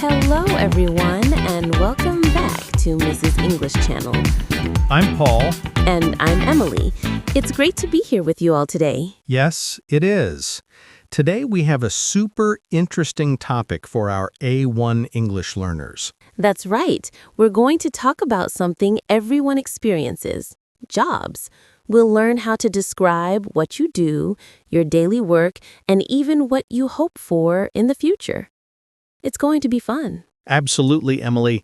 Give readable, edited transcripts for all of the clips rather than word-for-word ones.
Hello, everyone, and welcome back to Mrs. English Channel. I'm Paul. And I'm Emily. It's great to be here with you all today. Yes, it is. Today we have a super interesting topic for our A1 English learners. That's right. We're going to talk about something everyone experiences, jobs. We'll learn how to describe what you do, your daily work, and even what you hope for in the future. It's going to be fun. Absolutely, Emily.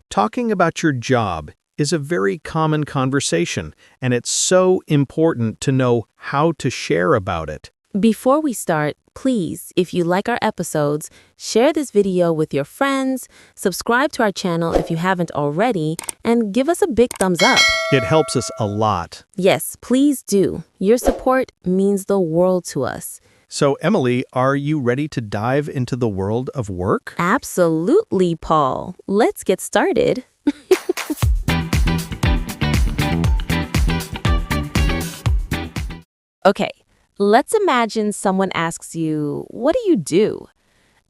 Talking about your job is a very common conversation, and it's so important to know how to share about it. Before we start, please, if you like our episodes, share this video with your friends, subscribe to our channel if you haven't already, and give us a big thumbs up. It helps us a lot. Yes, please do. Your support means the world to us. So, Emily, are you ready to dive into the world of work? Absolutely, Paul. Let's get started. Okay, let's imagine someone asks you, what do you do?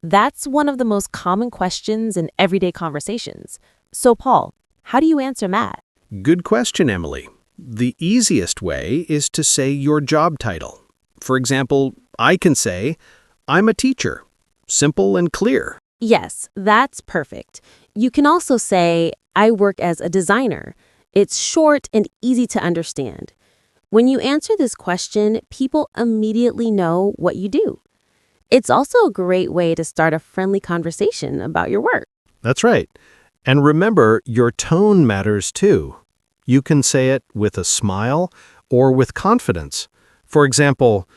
That's one of the most common questions in everyday conversations. So, Paul, how do you answer that? Good question, Emily. The easiest way is to say your job title. For example, I can say, I'm a teacher. Simple and clear. Yes, that's perfect. You can also say, I work as a designer. It's short and easy to understand. When you answer this question, people immediately know what you do. It's also a great way to start a friendly conversation about your work. That's right. And remember, your tone matters too. You can say it with a smile or with confidence. For example,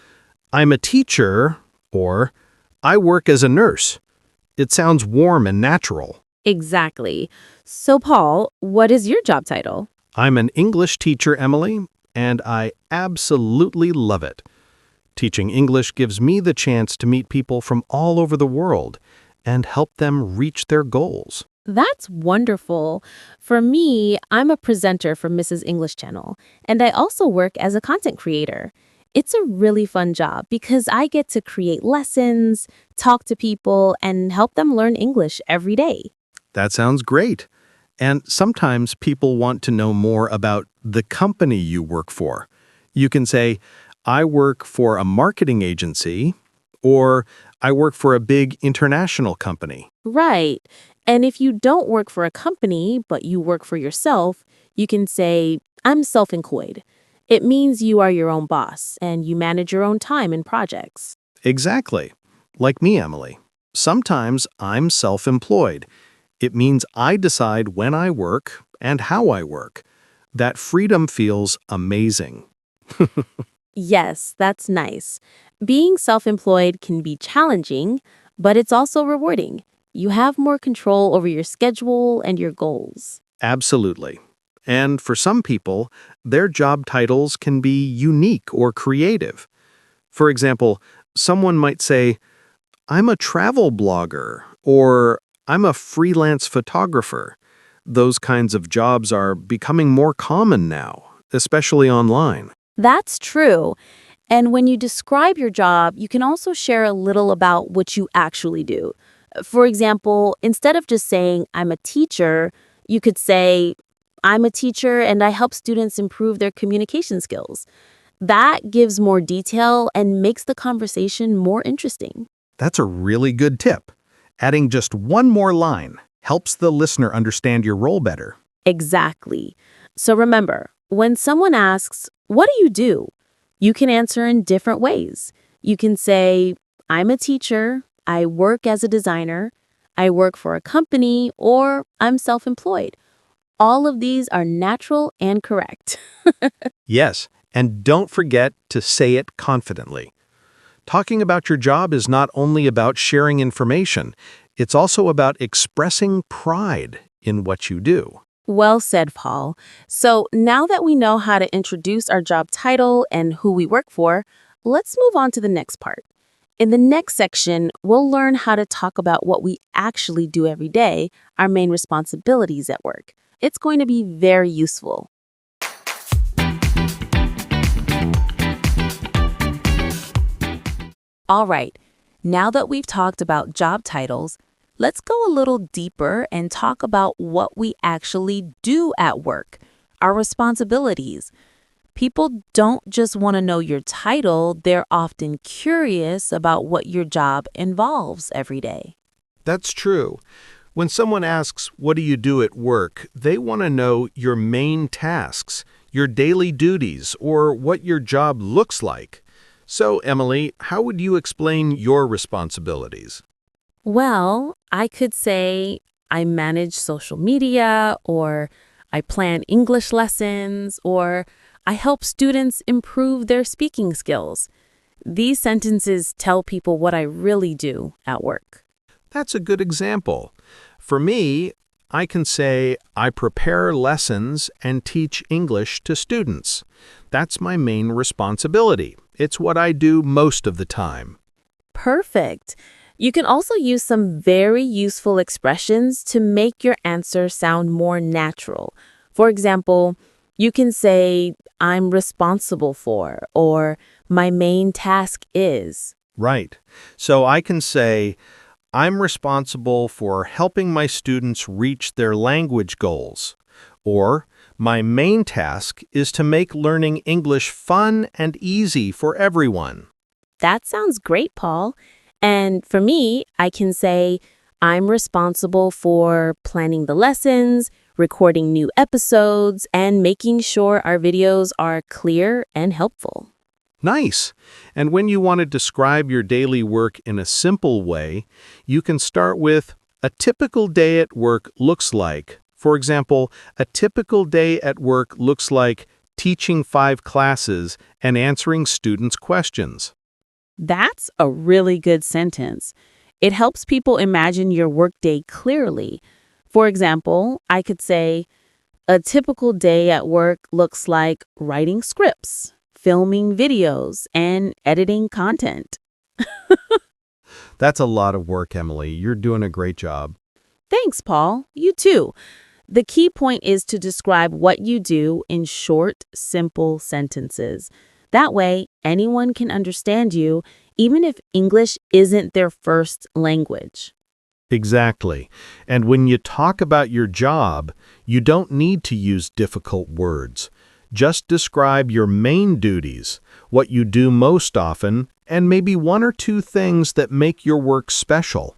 I'm a teacher, or I work as a nurse. It sounds warm and natural. Exactly. So, Paul, what is your job title? I'm an English teacher, Emily, and I absolutely love it. Teaching English gives me the chance to meet people from all over the world and help them reach their goals. That's wonderful. For me, I'm a presenter for Mrs. English Channel, and I also work as a content creator. It's a really fun job because I get to create lessons, talk to people, and help them learn English every day. That sounds great. And sometimes people want to know more about the company you work for. You can say, I work for a marketing agency, or I work for a big international company. Right. And if you don't work for a company, but you work for yourself, you can say, I'm self-employed. It means you are your own boss and you manage your own time and projects. Exactly. Like me, Emily. Sometimes I'm self-employed. It means I decide when I work and how I work. That freedom feels amazing. Yes, that's nice. Being self-employed can be challenging, but it's also rewarding. You have more control over your schedule and your goals. Absolutely. And for some people, their job titles can be unique or creative. For example, someone might say, I'm a travel blogger, or I'm a freelance photographer. Those kinds of jobs are becoming more common now, especially online. That's true. And when you describe your job, you can also share a little about what you actually do. For example, instead of just saying, I'm a teacher, you could say, I'm a teacher and I help students improve their communication skills. That gives more detail and makes the conversation more interesting. That's a really good tip. Adding just one more line helps the listener understand your role better. Exactly. So remember, when someone asks, what do you do? You can answer in different ways. You can say, I'm a teacher, I work as a designer, I work for a company, or I'm self-employed. All of these are natural and correct. Yes, and don't forget to say it confidently. Talking about your job is not only about sharing information, it's also about expressing pride in what you do. Well said, Paul. So now that we know how to introduce our job title and who we work for, let's move on to the next part. In the next section, we'll learn how to talk about what we actually do every day, our main responsibilities at work. It's going to be very useful. All right, now that we've talked about job titles, Let's go a little deeper and talk about what we actually do at work, our responsibilities. People don't just want to know your title, they're often curious about what your job involves every day. That's true. When someone asks, "What do you do at work?" they want to know your main tasks, your daily duties, or what your job looks like. So, Emily, how would you explain your responsibilities? Well, I could say I manage social media, or I plan English lessons, or I help students improve their speaking skills. These sentences tell people what I really do at work. That's a good example. For me, I can say I prepare lessons and teach English to students. That's my main responsibility. It's what I do most of the time. Perfect. You can also use some very useful expressions to make your answer sound more natural. For example, you can say, I'm responsible for, or my main task is. Right. So I can say, I'm responsible for helping my students reach their language goals. Or, my main task is to make learning English fun and easy for everyone. That sounds great, Paul. And for me, I can say, I'm responsible for planning the lessons, recording new episodes, and making sure our videos are clear and helpful. Nice. And when you want to describe your daily work in a simple way, you can start with, a typical day at work looks like. For example, a typical day at work looks like teaching 5 classes and answering students' questions. That's a really good sentence. It helps people imagine your workday clearly. For example, I could say, a typical day at work looks like writing scripts, filming videos, and editing content. That's a lot of work, Emily. You're doing a great job. Thanks, Paul. You too. The key point is to describe what you do in short, simple sentences. That way, anyone can understand you, even if English isn't their first language. Exactly. And when you talk about your job, you don't need to use difficult words. Just describe your main duties, what you do most often, and maybe 1 or 2 things that make your work special.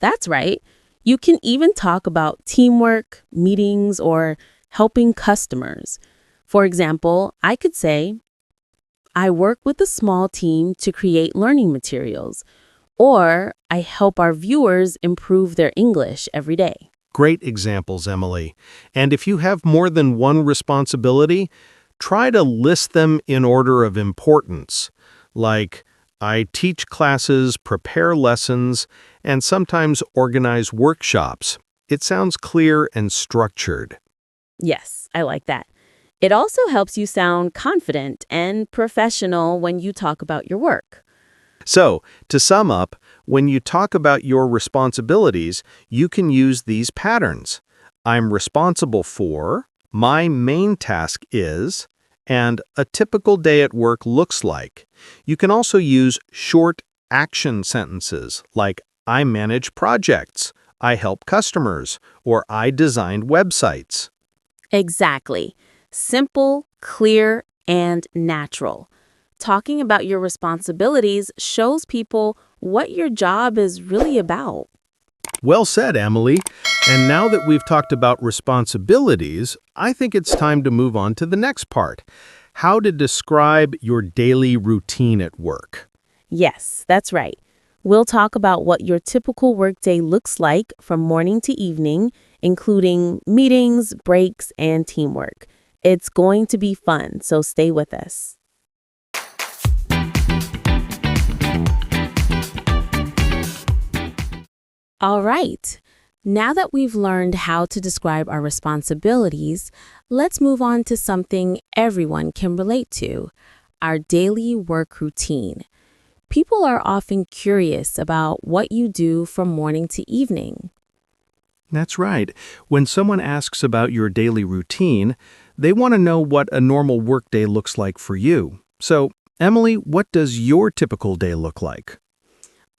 That's right. You can even talk about teamwork, meetings, or helping customers. For example, I could say, I work with a small team to create learning materials, or I help our viewers improve their English every day. Great examples, Emily. And if you have more than one responsibility, try to list them in order of importance, like I teach classes, prepare lessons, and sometimes organize workshops. It sounds clear and structured. Yes, I like that. It also helps you sound confident and professional when you talk about your work. So, to sum up, when you talk about your responsibilities, you can use these patterns. I'm responsible for, my main task is, and a typical day at work looks like. You can also use short action sentences like I manage projects, I help customers, or I designed websites. Exactly. Simple, clear, and natural. Talking about your responsibilities shows people what your job is really about. Well said, Emily. And now that we've talked about responsibilities, I think it's time to move on to the next part. How to describe your daily routine at work. Yes, that's right. We'll talk about what your typical workday looks like from morning to evening, including meetings, breaks, and teamwork. It's going to be fun, so stay with us. All right. Now that we've learned how to describe our responsibilities, let's move on to something everyone can relate to, our daily work routine. People are often curious about what you do from morning to evening. That's right. When someone asks about your daily routine, they want to know what a normal workday looks like for you. So, Emily, what does your typical day look like?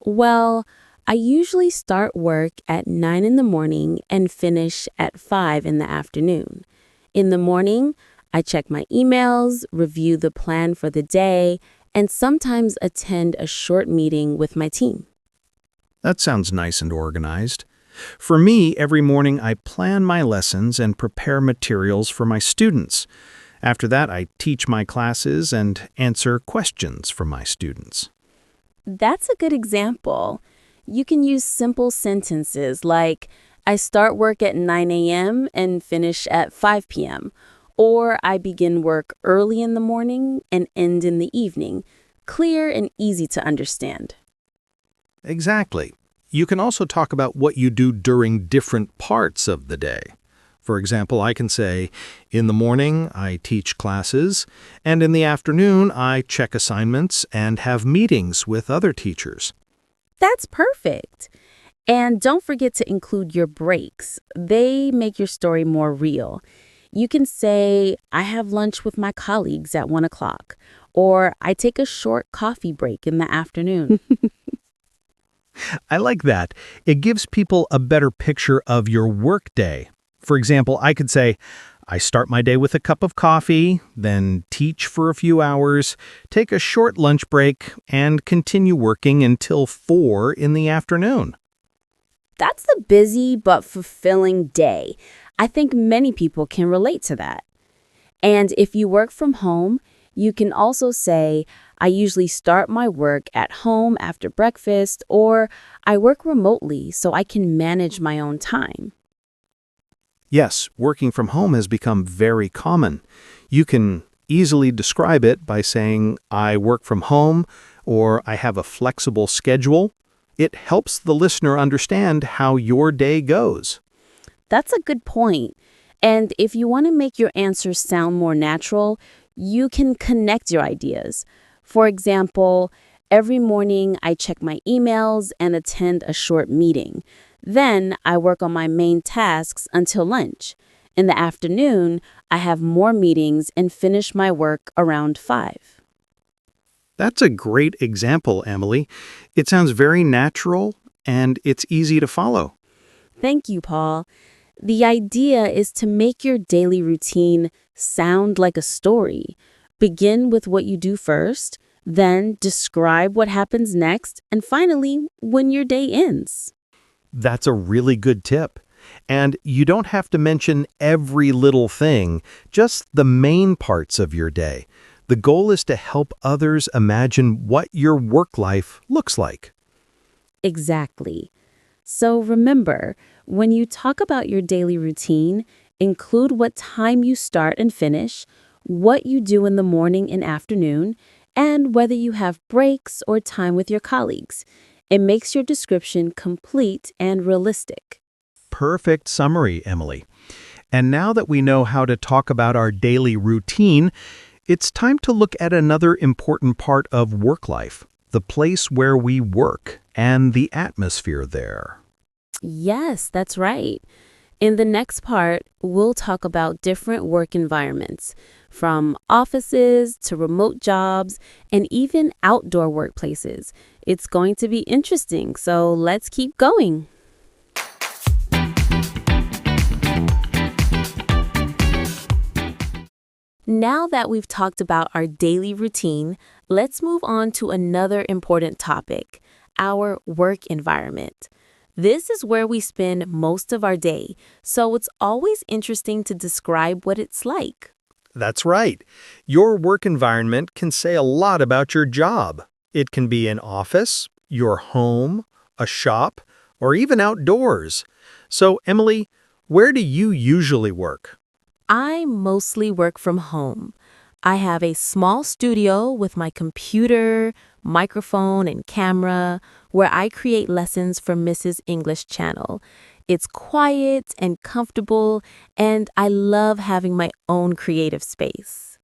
Well, I usually start work at 9 in the morning and finish at 5 in the afternoon. In the morning, I check my emails, review the plan for the day, and sometimes attend a short meeting with my team. That sounds nice and organized. For me, every morning I plan my lessons and prepare materials for my students. After that, I teach my classes and answer questions from my students. That's a good example. You can use simple sentences like, I start work at 9 a.m. and finish at 5 p.m., or I begin work early in the morning and end in the evening. Clear and easy to understand. Exactly. You can also talk about what you do during different parts of the day. For example, I can say, in the morning, I teach classes, and in the afternoon, I check assignments and have meetings with other teachers. That's perfect. And don't forget to include your breaks. They make your story more real. You can say, I have lunch with my colleagues at 1 o'clock, or I take a short coffee break in the afternoon. I like that. It gives people a better picture of your workday. For example, I could say, I start my day with a cup of coffee, then teach for a few hours, take a short lunch break, and continue working until 4 in the afternoon. That's a busy but fulfilling day. I think many people can relate to that. And if you work from home, you can also say, I usually start my work at home after breakfast, or I work remotely so I can manage my own time. Yes, working from home has become very common. You can easily describe it by saying, I work from home, or I have a flexible schedule. It helps the listener understand how your day goes. That's a good point. And if you want to make your answers sound more natural, you can connect your ideas. For example, every morning I check my emails and attend a short meeting. Then I work on my main tasks until lunch. In the afternoon, I have more meetings and finish my work around 5. That's a great example, Emily. It sounds very natural and it's easy to follow. Thank you, Paul. The idea is to make your daily routine sound like a story. Begin with what you do first, then describe what happens next, and finally, when your day ends. That's a really good tip. And you don't have to mention every little thing, just the main parts of your day. The goal is to help others imagine what your work life looks like. Exactly. So remember, when you talk about your daily routine, include what time you start and finish, what you do in the morning and afternoon, and whether you have breaks or time with your colleagues. It makes your description complete and realistic. Perfect summary, Emily. And now that we know how to talk about our daily routine, it's time to look at another important part of work life, the place where we work and the atmosphere there. Yes, that's right. In the next part, we'll talk about different work environments, from offices to remote jobs and even outdoor workplaces. It's going to be interesting, so let's keep going. Now that we've talked about our daily routine, let's move on to another important topic, our work environment. This is where we spend most of our day, so it's always interesting to describe what it's like. That's right. Your work environment can say a lot about your job. It can be an office, your home, a shop, or even outdoors. So, Emily, where do you usually work? I mostly work from home. I have a small studio with my computer, microphone, and camera where I create lessons for Mrs. English Channel. It's quiet and comfortable, and I love having my own creative space.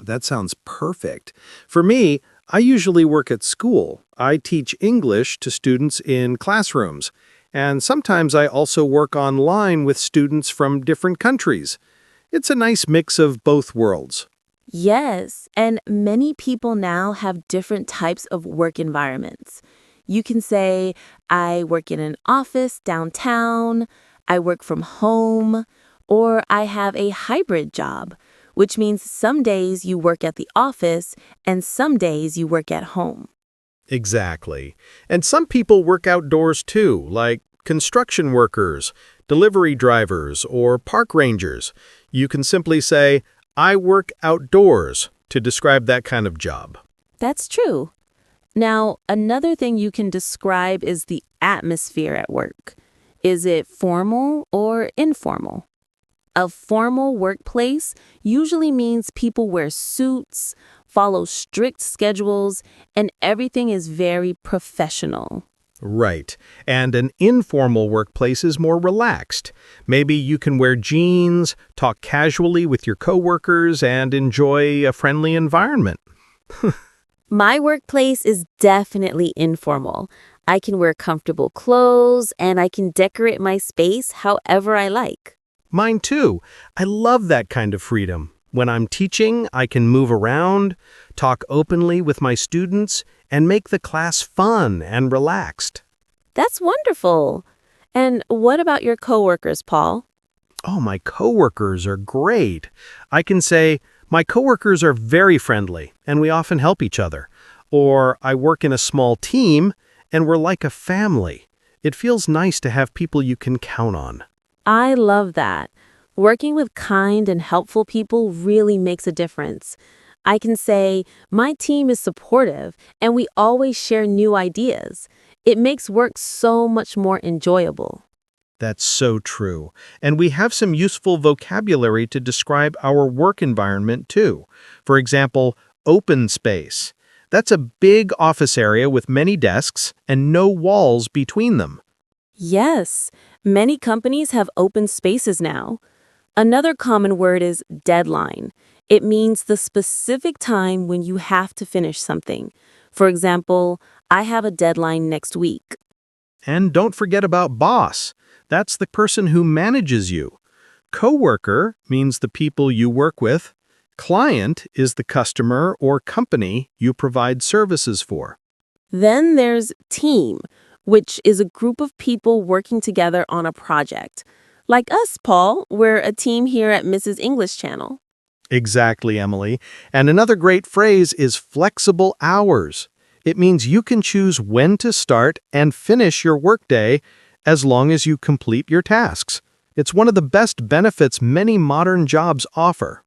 That sounds perfect. For me, I usually work at school. I teach English to students in classrooms. And sometimes I also work online with students from different countries. It's a nice mix of both worlds. Yes, and many people now have different types of work environments. You can say, I work in an office downtown, I work from home, or I have a hybrid job, which means some days you work at the office and some days you work at home. Exactly. And some people work outdoors too, like construction workers, delivery drivers, or park rangers. You can simply say, I work outdoors to describe that kind of job. That's true. Now, another thing you can describe is the atmosphere at work. Is it formal or informal? A formal workplace usually means people wear suits, follow strict schedules, and everything is very professional. Right. And an informal workplace is more relaxed. Maybe you can wear jeans, talk casually with your coworkers, and enjoy a friendly environment. My workplace is definitely informal. I can wear comfortable clothes and I can decorate my space however I like. Mine too. I love that kind of freedom. When I'm teaching, I can move around, talk openly with my students, and make the class fun and relaxed. That's wonderful. And what about your coworkers, Paul? Oh, my coworkers are great. I can say, my coworkers are very friendly, and we often help each other. Or I work in a small team, and we're like a family. It feels nice to have people you can count on. I love that. Working with kind and helpful people really makes a difference. I can say, my team is supportive and we always share new ideas. It makes work so much more enjoyable. That's so true. And we have some useful vocabulary to describe our work environment, too. For example, open space. That's a big office area with many desks and no walls between them. Yes, many companies have open spaces now. Another common word is deadline. It means the specific time when you have to finish something. For example, I have a deadline next week. And don't forget about boss. That's the person who manages you. Coworker means the people you work with. Client is the customer or company you provide services for. Then there's team, which is a group of people working together on a project. Like us, Paul, we're a team here at Mrs. English Channel. Exactly, Emily. And another great phrase is flexible hours. It means you can choose when to start and finish your workday as long as you complete your tasks. It's one of the best benefits many modern jobs offer.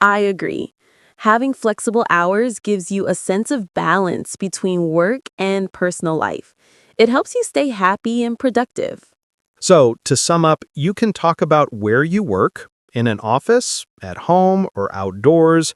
I agree. Having flexible hours gives you a sense of balance between work and personal life. It helps you stay happy and productive. So, to sum up, you can talk about where you work, in an office, at home, or outdoors,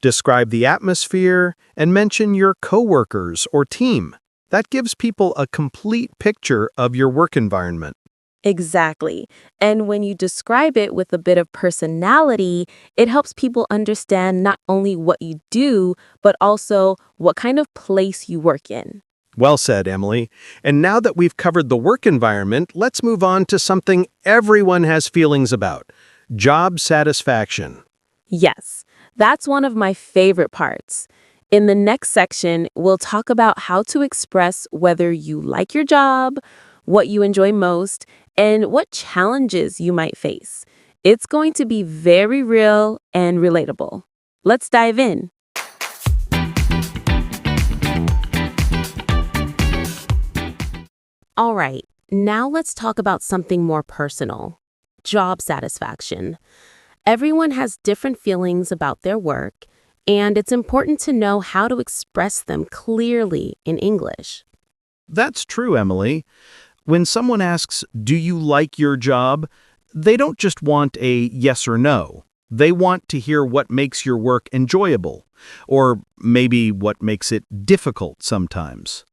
describe the atmosphere, and mention your coworkers or team. That gives people a complete picture of your work environment. Exactly. And when you describe it with a bit of personality, it helps people understand not only what you do, but also what kind of place you work in. Well said, Emily. And now that we've covered the work environment, let's move on to something everyone has feelings about: job satisfaction. Yes, that's one of my favorite parts. In the next section, we'll talk about how to express whether you like your job, what you enjoy most, and what challenges you might face. It's going to be very real and relatable. Let's dive in. All right, now let's talk about something more personal: job satisfaction. Everyone has different feelings about their work, and it's important to know how to express them clearly in English. That's true, Emily. When someone asks, "Do you like your job?" they don't just want a yes or no. They want to hear what makes your work enjoyable, or maybe what makes it difficult sometimes.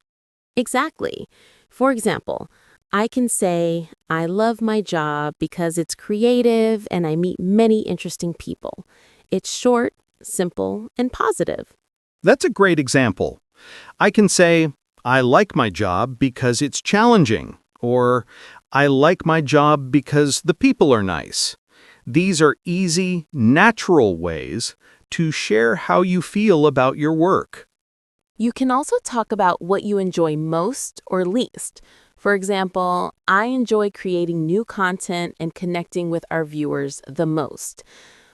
Exactly. For example, I can say, I love my job because it's creative and I meet many interesting people. It's short, simple, and positive. That's a great example. I can say, I like my job because it's challenging, or I like my job because the people are nice. These are easy, natural ways to share how you feel about your work. You can also talk about what you enjoy most or least. For example, I enjoy creating new content and connecting with our viewers the most.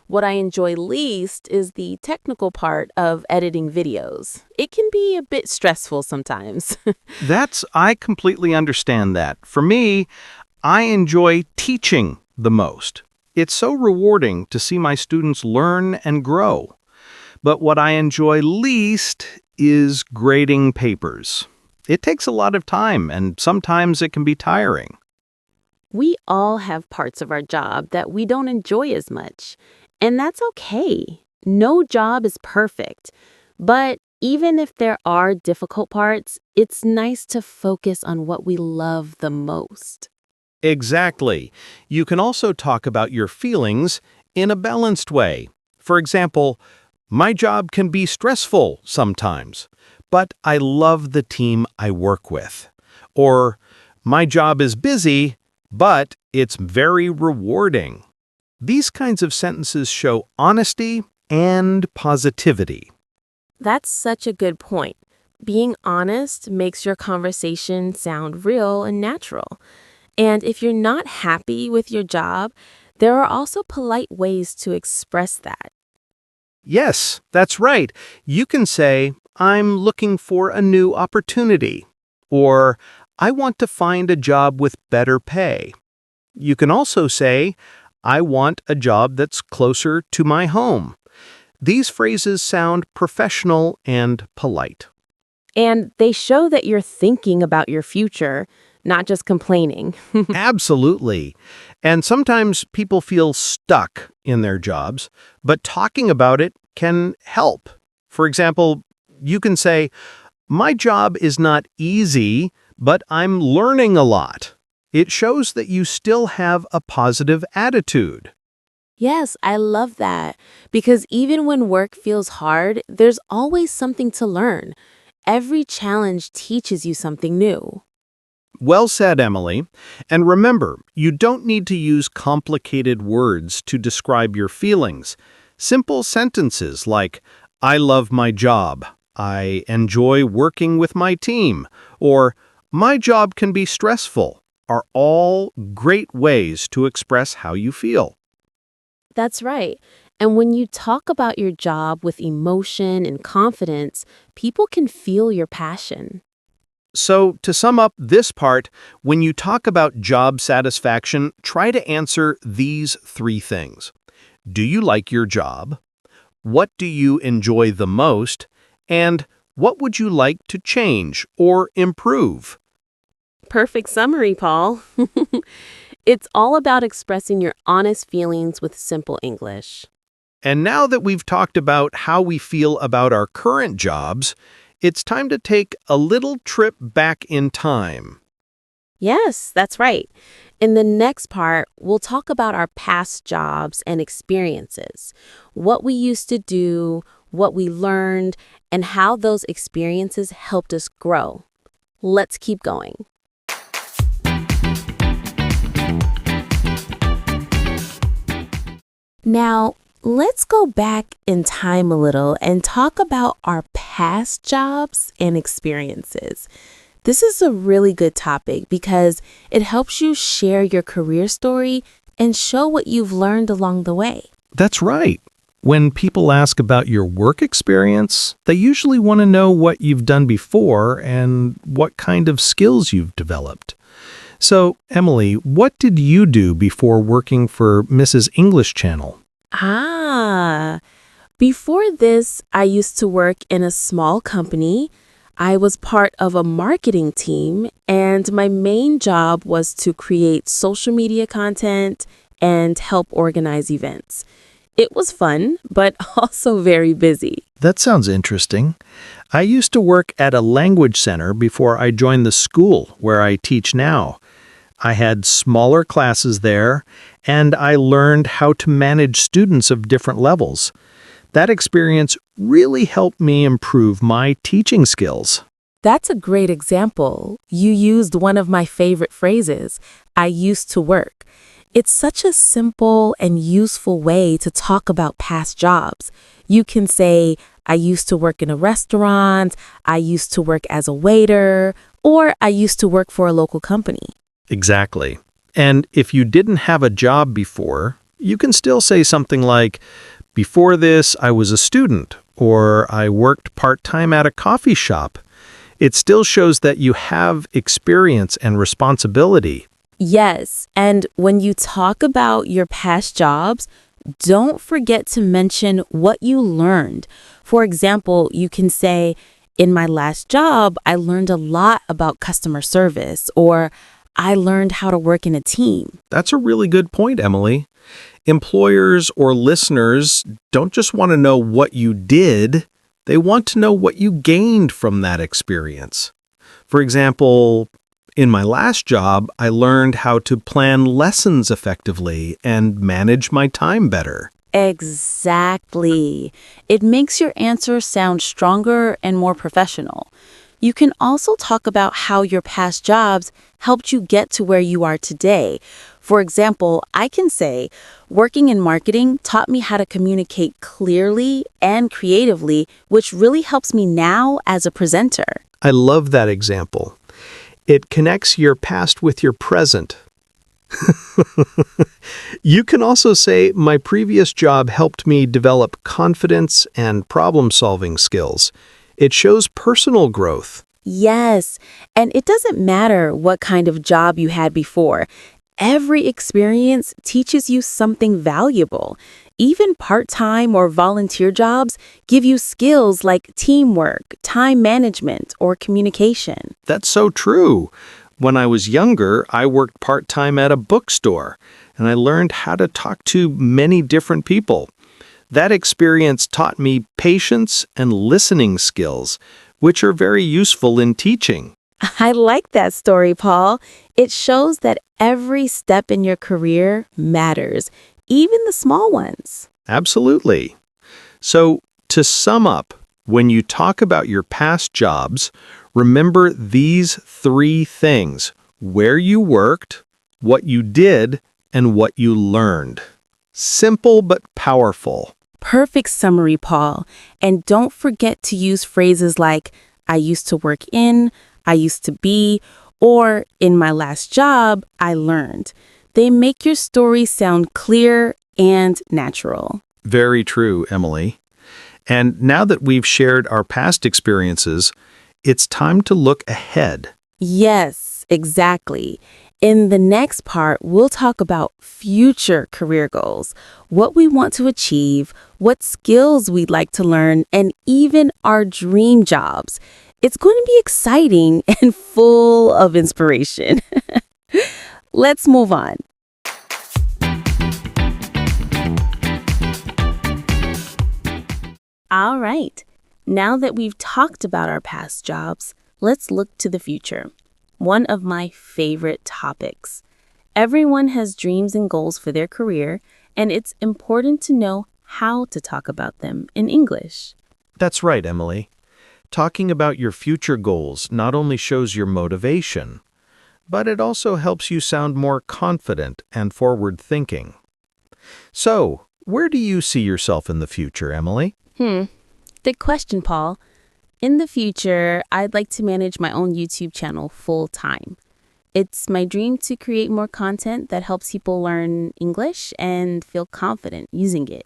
What I enjoy least is the technical part of editing videos. It can be a bit stressful sometimes. I completely understand that. For me, I enjoy teaching the most. It's so rewarding to see my students learn and grow. But what I enjoy least is grading papers. It takes a lot of time, and sometimes it can be tiring. We all have parts of our job that we don't enjoy as much, and that's okay. No job is perfect. But even if there are difficult parts, it's nice to focus on what we love the most. Exactly. You can also talk about your feelings in a balanced way. For example, my job can be stressful sometimes, but I love the team I work with. Or, my job is busy, but it's very rewarding. These kinds of sentences show honesty and positivity. That's such a good point. Being honest makes your conversation sound real and natural. And if you're not happy with your job, there are also polite ways to express that. Yes, that's right. You can say, I'm looking for a new opportunity, or I want to find a job with better pay. You can also say, I want a job that's closer to my home. These phrases sound professional and polite. And they show that you're thinking about your future, not just complaining. Absolutely. And sometimes people feel stuck in their jobs, but talking about it can help. For example, you can say, my job is not easy, but I'm learning a lot. It shows that you still have a positive attitude. Yes, I love that. Because even when work feels hard, there's always something to learn. Every challenge teaches you something new. Well said, Emily. And remember, you don't need to use complicated words to describe your feelings. Simple sentences like, I love my job, I enjoy working with my team, or my job can be stressful, are all great ways to express how you feel. That's right. And when you talk about your job with emotion and confidence, people can feel your passion. So, to sum up this part, when you talk about job satisfaction, try to answer these three things. Do you like your job? What do you enjoy the most? And what would you like to change or improve? Perfect summary, Paul. It's all about expressing your honest feelings with simple English. And now that we've talked about how we feel about our current jobs, it's time to take a little trip back in time. Yes, that's right. In the next part, we'll talk about our past jobs and experiences, what we used to do, what we learned, and how those experiences helped us grow. Let's keep going. Now, let's go back in time a little and talk about our past jobs and experiences. This is a really good topic because it helps you share your career story and show what you've learned along the way. That's right. When people ask about your work experience, they usually want to know what you've done before and what kind of skills you've developed. So, Emily, what did you do before working for Mrs. English Channel? Before this, I used to work in a small company. I was part of a marketing team, and my main job was to create social media content and help organize events. It was fun, but also very busy. That sounds interesting. I used to work at a language center before I joined the school where I teach now. I had smaller classes there, and I learned how to manage students of different levels. That experience really helped me improve my teaching skills. That's a great example. You used one of my favorite phrases, I used to work. It's such a simple and useful way to talk about past jobs. You can say, I used to work in a restaurant, I used to work as a waiter, or I used to work for a local company. Exactly. And if you didn't have a job before, you can still say something like, before this, I was a student, or I worked part-time at a coffee shop. It still shows that you have experience and responsibility. Yes, and when you talk about your past jobs, don't forget to mention what you learned. For example, you can say, in my last job, I learned a lot about customer service, or I learned how to work in a team. That's a really good point, Emily. Employers or listeners don't just want to know what you did, they want to know what you gained from that experience. For example, in my last job, I learned how to plan lessons effectively and manage my time better. Exactly. It makes your answer sound stronger and more professional. You can also talk about how your past jobs helped you get to where you are today. For example, I can say, working in marketing taught me how to communicate clearly and creatively, which really helps me now as a presenter. I love that example. It connects your past with your present. You can also say, my previous job helped me develop confidence and problem-solving skills. It shows personal growth. Yes, and it doesn't matter what kind of job you had before. Every experience teaches you something valuable. Even part-time or volunteer jobs give you skills like teamwork, time management, or communication. That's so true. When I was younger, I worked part-time at a bookstore, and I learned how to talk to many different people. That experience taught me patience and listening skills, which are very useful in teaching. I like that story, Paul. It shows that every step in your career matters, even the small ones. Absolutely. So, to sum up, when you talk about your past jobs, remember these three things: where you worked, what you did, and what you learned. Simple but powerful. Perfect summary, Paul. And don't forget to use phrases like, I used to work in, I used to be, or in my last job, I learned. They make your story sound clear and natural. Very true, Emily. And now that we've shared our past experiences, it's time to look ahead. Yes, exactly. In the next part, we'll talk about future career goals, what we want to achieve, what skills we'd like to learn, and even our dream jobs. It's going to be exciting and full of inspiration. Let's move on. All right. Now that we've talked about our past jobs, let's look to the future. One of my favorite topics. Everyone has dreams and goals for their career, and it's important to know how to talk about them in English. That's right, Emily. Talking about your future goals not only shows your motivation, but it also helps you sound more confident and forward-thinking. So, where do you see yourself in the future, Emily? Good question, Paul. In the future, I'd like to manage my own YouTube channel full time. It's my dream to create more content that helps people learn English and feel confident using it.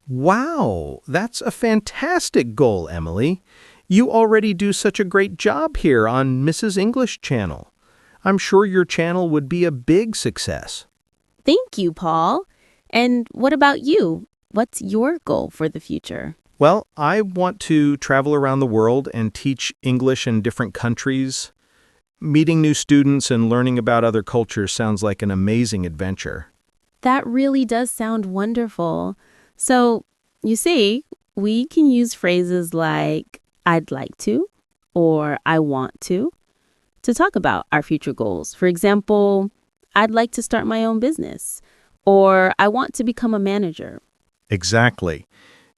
Wow, that's a fantastic goal, Emily. You already do such a great job here on Mrs. English Channel. I'm sure your channel would be a big success. Thank you, Paul. And what about you? What's your goal for the future? Well, I want to travel around the world and teach English in different countries. Meeting new students and learning about other cultures sounds like an amazing adventure. That really does sound wonderful. So, you see, we can use phrases like I'd like to or I want to talk about our future goals. For example, I'd like to start my own business or I want to become a manager. Exactly.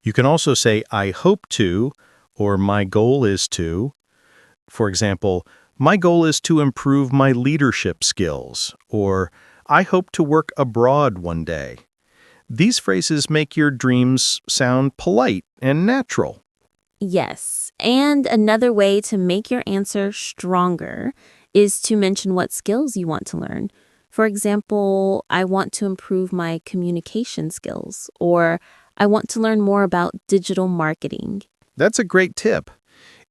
You can also say, I hope to, or my goal is to. For example, my goal is to improve my leadership skills, or I hope to work abroad one day. These phrases make your dreams sound polite and natural. Yes, and another way to make your answer stronger is to mention what skills you want to learn. For example, I want to improve my communication skills, or I want to learn more about digital marketing. That's a great tip.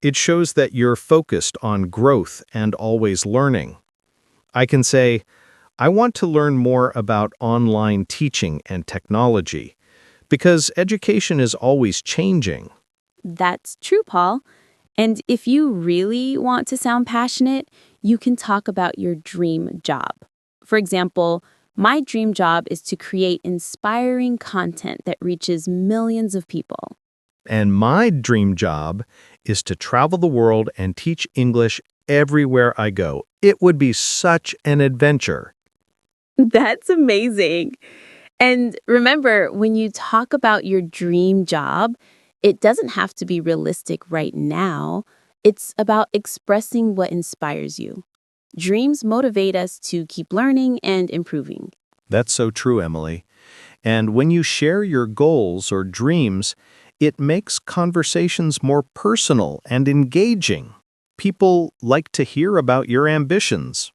It shows that you're focused on growth and always learning. I can say, I want to learn more about online teaching and technology, because education is always changing. That's true, Paul. And if you really want to sound passionate, you can talk about your dream job. For example, my dream job is to create inspiring content that reaches millions of people. And my dream job is to travel the world and teach English everywhere I go. It would be such an adventure. That's amazing. And remember, when you talk about your dream job, it doesn't have to be realistic right now. It's about expressing what inspires you. Dreams motivate us to keep learning and improving. That's so true, Emily. And when you share your goals or dreams, it makes conversations more personal and engaging. People like to hear about your ambitions.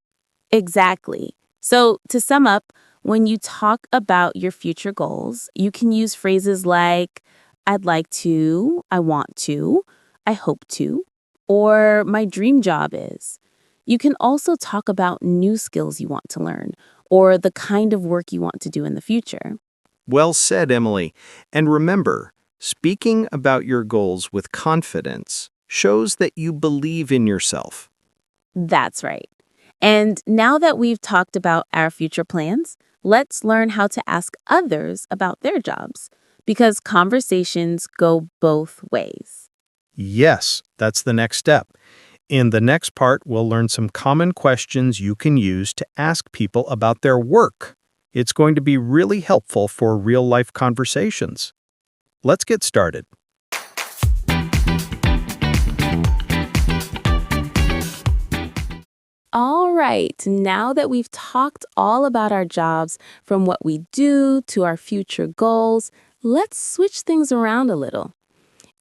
Exactly. So, to sum up, when you talk about your future goals, you can use phrases like, I'd like to, I want to, I hope to, or my dream job is. You can also talk about new skills you want to learn or the kind of work you want to do in the future. Well said, Emily. And remember, speaking about your goals with confidence shows that you believe in yourself. That's right. And now that we've talked about our future plans, let's learn how to ask others about their jobs because conversations go both ways. Yes, that's the next step. In the next part, we'll learn some common questions you can use to ask people about their work. It's going to be really helpful for real-life conversations. Let's get started. All right, now that we've talked all about our jobs, from what we do to our future goals, let's switch things around a little.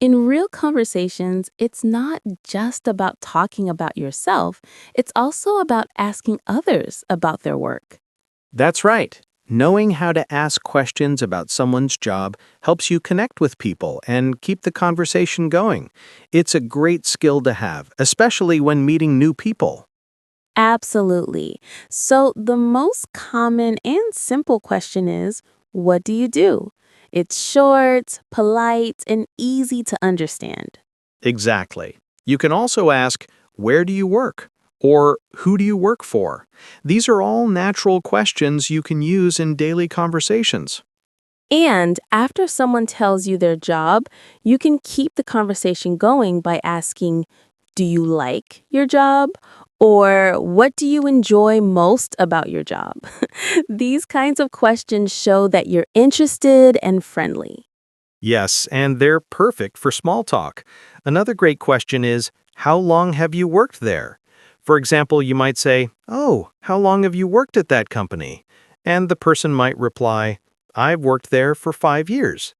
In real conversations, it's not just about talking about yourself, it's also about asking others about their work. That's right. Knowing how to ask questions about someone's job helps you connect with people and keep the conversation going. It's a great skill to have, especially when meeting new people. Absolutely. So, the most common and simple question is, what do you do? It's short, polite, and easy to understand. Exactly. You can also ask, where do you work? Or who do you work for? These are all natural questions you can use in daily conversations. And after someone tells you their job, you can keep the conversation going by asking, do you like your job? Or what do you enjoy most about your job? These kinds of questions show that you're interested and friendly. Yes, and they're perfect for small talk. Another great question is, how long have you worked there? For example, you might say, oh, how long have you worked at that company? And the person might reply, I've worked there for 5 years.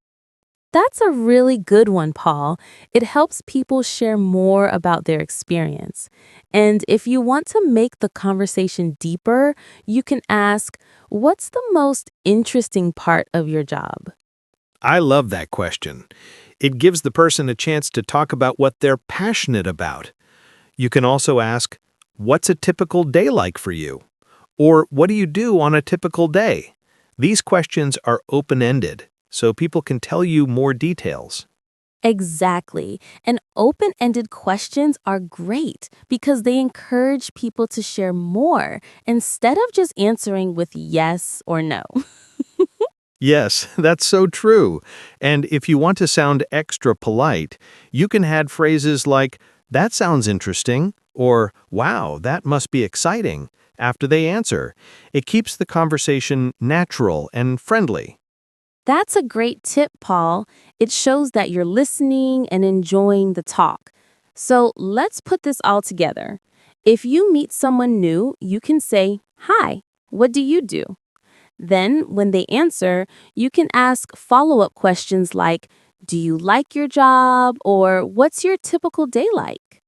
That's a really good one, Paul. It helps people share more about their experience. And if you want to make the conversation deeper, you can ask, what's the most interesting part of your job? I love that question. It gives the person a chance to talk about what they're passionate about. You can also ask, what's a typical day like for you? Or what do you do on a typical day? These questions are open-ended, so people can tell you more details. Exactly. And open-ended questions are great because they encourage people to share more instead of just answering with yes or no. Yes, that's so true. And if you want to sound extra polite, you can add phrases like, that sounds interesting, or wow, that must be exciting, after they answer. It keeps the conversation natural and friendly. That's a great tip, Paul. It shows that you're listening and enjoying the talk. So let's put this all together. If you meet someone new, you can say, hi, what do you do? Then, when they answer, you can ask follow-up questions like, Do you like your job? Or what's your typical day like?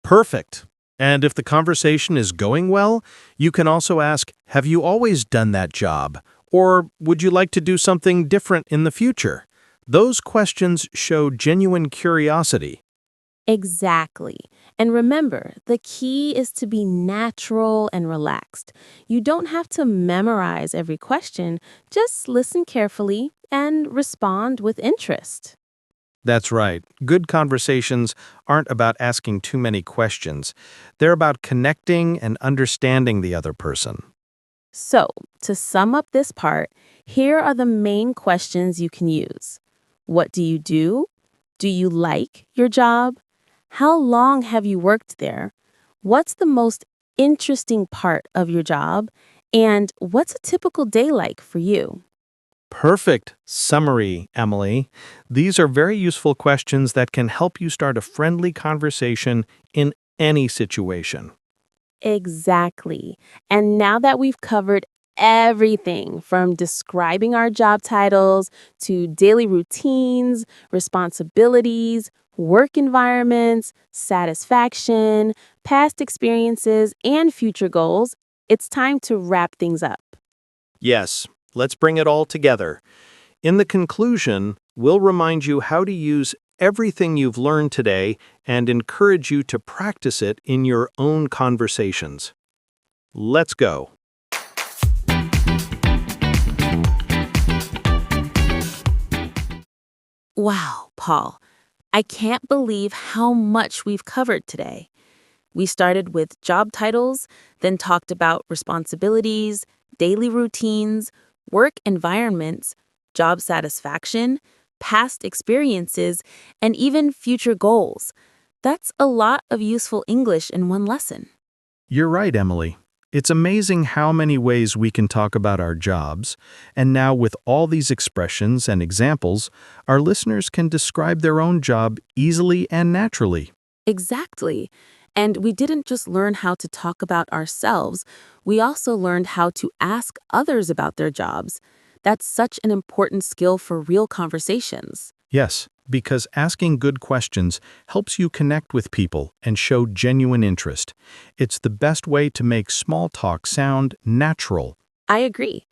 Perfect. And if the conversation is going well, you can also ask, have you always done that job? Or would you like to do something different in the future? Those questions show genuine curiosity. Exactly. And remember, the key is to be natural and relaxed. You don't have to memorize every question, just listen carefully and respond with interest. That's right. Good conversations aren't about asking too many questions. They're about connecting and understanding the other person. So, to sum up this part, here are the main questions you can use. What do you do? Do you like your job? How long have you worked there? What's the most interesting part of your job? And what's a typical day like for you? Perfect summary, Emily. These are very useful questions that can help you start a friendly conversation in any situation. Exactly. And now that we've covered everything from describing our job titles to daily routines, responsibilities, work environments, satisfaction, past experiences, and future goals, it's time to wrap things up. Yes, let's bring it all together. In the conclusion, we'll remind you how to use everything you've learned today and encourage you to practice it in your own conversations. Let's go. Wow, Paul, I can't believe how much we've covered today. We started with job titles, then talked about responsibilities, daily routines, work environments, job satisfaction, past experiences, and even future goals. That's a lot of useful English in one lesson. You're right, Emily. It's amazing how many ways we can talk about our jobs, and now with all these expressions and examples, our listeners can describe their own job easily and naturally. Exactly. And we didn't just learn how to talk about ourselves, we also learned how to ask others about their jobs. That's such an important skill for real conversations. Yes, because asking good questions helps you connect with people and show genuine interest. It's the best way to make small talk sound natural. I agree.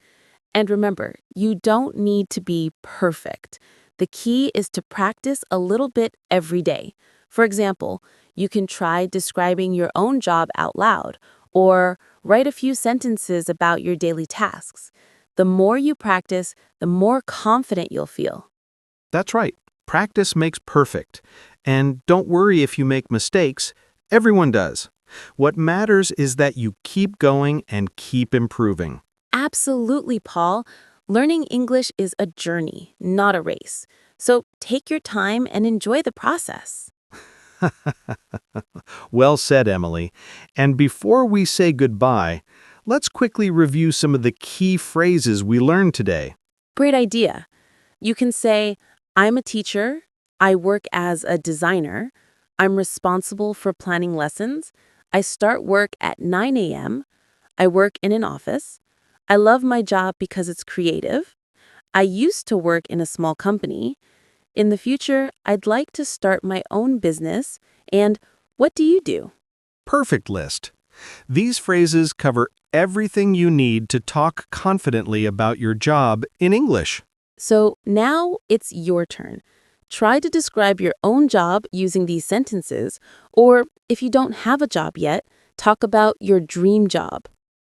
And remember, you don't need to be perfect. The key is to practice a little bit every day. For example, you can try describing your own job out loud or write a few sentences about your daily tasks. The more you practice, the more confident you'll feel. That's right. Practice makes perfect. And don't worry if you make mistakes. Everyone does. What matters is that you keep going and keep improving. Absolutely, Paul. Learning English is a journey, not a race. So take your time and enjoy the process. Well said, Emily. And before we say goodbye, let's quickly review some of the key phrases we learned today. Great idea. You can say, I'm a teacher, I work as a designer, I'm responsible for planning lessons, I start work at 9 a.m., I work in an office, I love my job because it's creative, I used to work in a small company, in the future, I'd like to start my own business, and what do you do? Perfect list. These phrases cover everything you need to talk confidently about your job in English. So now it's your turn. Try to describe your own job using these sentences, or if you don't have a job yet, talk about your dream job.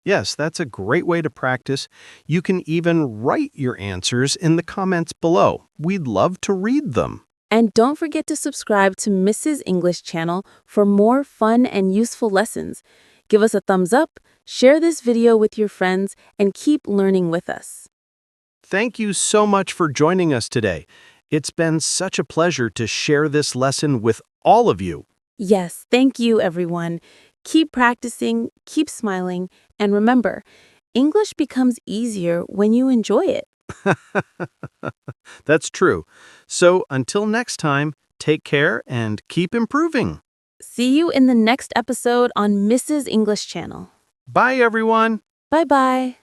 Yes, that's a great way to practice. You can even write your answers in the comments below. We'd love to read them. And don't forget to subscribe to Mrs. English channel for more fun and useful lessons. Give us a thumbs up, share this video with your friends, and keep learning with us. Thank you so much for joining us today. It's been such a pleasure to share this lesson with all of you. Yes, thank you, everyone. Keep practicing, keep smiling, and remember, English becomes easier when you enjoy it. That's true. So until next time, take care and keep improving. See you in the next episode on Mrs. English channel. Bye, everyone. Bye-bye.